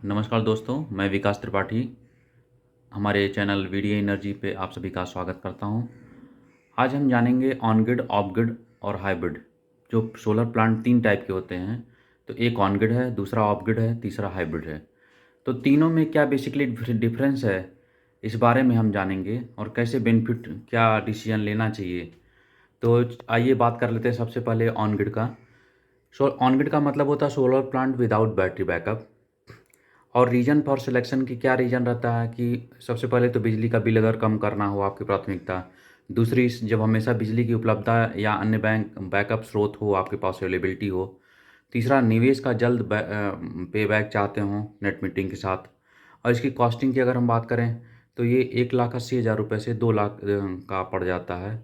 नमस्कार दोस्तों, मैं विकास त्रिपाठी हमारे चैनल वीडियो एनर्जी पे आप सभी का स्वागत करता हूं। आज हम जानेंगे ऑन ग्रिड, ऑफ ग्रिड और हाइब्रिड। जो सोलर प्लांट 3 टाइप के होते हैं। तो एक ऑन ग्रिड है, दूसरा ऑफ ग्रिड है, तीसरा हाइब्रिड है। तो तीनों में क्या बेसिकली डिफरेंस है, इस बारे में हम जानेंगे और कैसे बेनिफिट, क्या डिसीजन लेना चाहिए। तो आइए बात कर लेते हैं सबसे पहले ऑन ग्रिड का। ऑन ग्रिड का मतलब होता है solar plant without battery backup. और रीजन फॉर सिलेक्शन की क्या रीजन रहता है कि सबसे पहले तो बिजली का बिल अगर कम करना हो आपकी प्राथमिकता। दूसरी, जब हमेशा बिजली की उपलब्धता या अन्य बैकअप स्रोत हो आपके पास, अवेलेबिलिटी हो। तीसरा, निवेश का जल्द पे बैक चाहते हों नेट मीटिंग के साथ। और इसकी कॉस्टिंग की अगर हम बात करें तो ये 1,80,000 रुपये से 2 लाख का पड़ जाता है।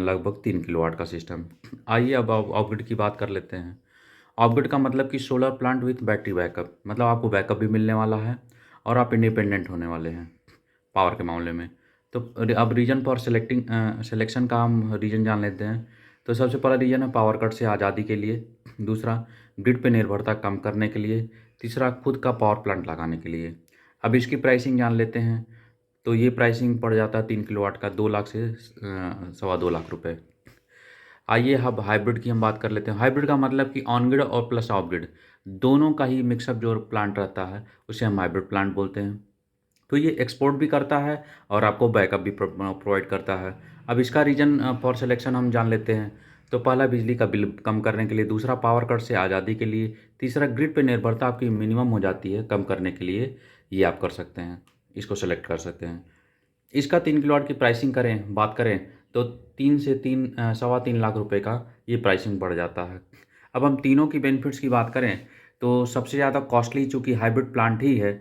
लगभग 3 किलोवाट का सिस्टम। आइए अब ऑफ ग्रिड की बात कर लेते हैं। ऑफ ग्रिड का मतलब कि solar plant with battery backup, मतलब आपको बैकअप भी मिलने वाला है और आप इंडिपेंडेंट होने वाले हैं पावर के मामले में। तो अब रीजन फॉर सिलेक्शन का हम रीजन जान लेते हैं। तो सबसे पहला रीजन है पावर कट से आज़ादी के लिए। दूसरा, ग्रिड पे निर्भरता कम करने के लिए। तीसरा, खुद का पावर प्लांट लगाने के लिए। अब इसकी प्राइसिंग जान लेते हैं। तो ये प्राइसिंग पड़ जाता है 3 किलोवाट का 2 लाख से 2.25 लाख रुपए। आइए अब हाइब्रिड की हम बात कर लेते हैं। हाइब्रिड का मतलब कि ऑन ग्रिड और प्लस ऑफ ग्रिड दोनों का ही मिक्सअप जो प्लांट रहता है उसे हम हाइब्रिड प्लांट बोलते हैं। तो ये एक्सपोर्ट भी करता है और आपको बैकअप भी प्रोवाइड करता है। अब इसका रीज़न फॉर सिलेक्शन हम जान लेते हैं। तो पहला, बिजली का बिल कम करने के लिए। दूसरा, पावर कट से आज़ादी के लिए। तीसरा, ग्रिड पे निर्भरता आपकी मिनिमम हो जाती है कम करने के लिए। ये आप कर सकते हैं, इसको सेलेक्ट कर सकते हैं। इसका 3 किलोवाट की प्राइसिंग बात करें तो 3 से 3 सवा 3 लाख रुपए का ये प्राइसिंग पड़ जाता है। अब हम तीनों की बेनिफिट्स की बात करें तो सबसे ज़्यादा कॉस्टली चूँकि हाइब्रिड प्लांट ही है,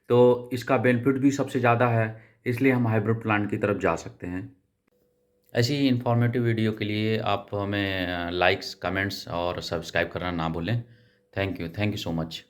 तो इसका बेनिफिट भी सबसे ज़्यादा है, इसलिए हम हाइब्रिड प्लांट की तरफ जा सकते हैं। ऐसी ही इन्फॉर्मेटिव वीडियो के लिए आप हमें लाइक्स, कमेंट्स और सब्सक्राइब करना ना भूलें। Thank you so much.